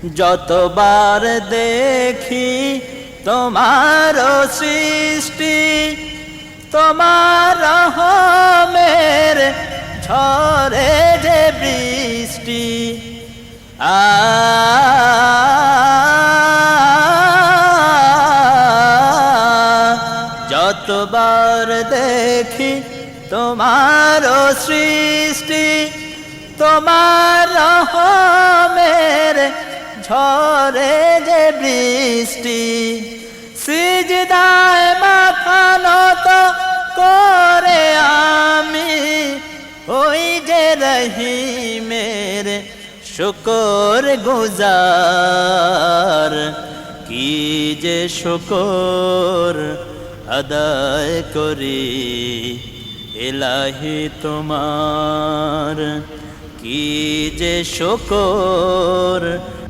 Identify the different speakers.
Speaker 1: যতবার দেখি তোমার সৃষ্টি, তোমার রহমের ঝরে যে বৃষ্টি, যতবার দেখি তোমার সৃষ্টি, তোমার রহমের ঝরে যে বৃষ্টি, সিজদায় মাথা নত করে আমি ওই যে রহিমের শুকর গুজার, কি যে শুকর আদায় করি ইলাহি তোমার, কি যে শুকর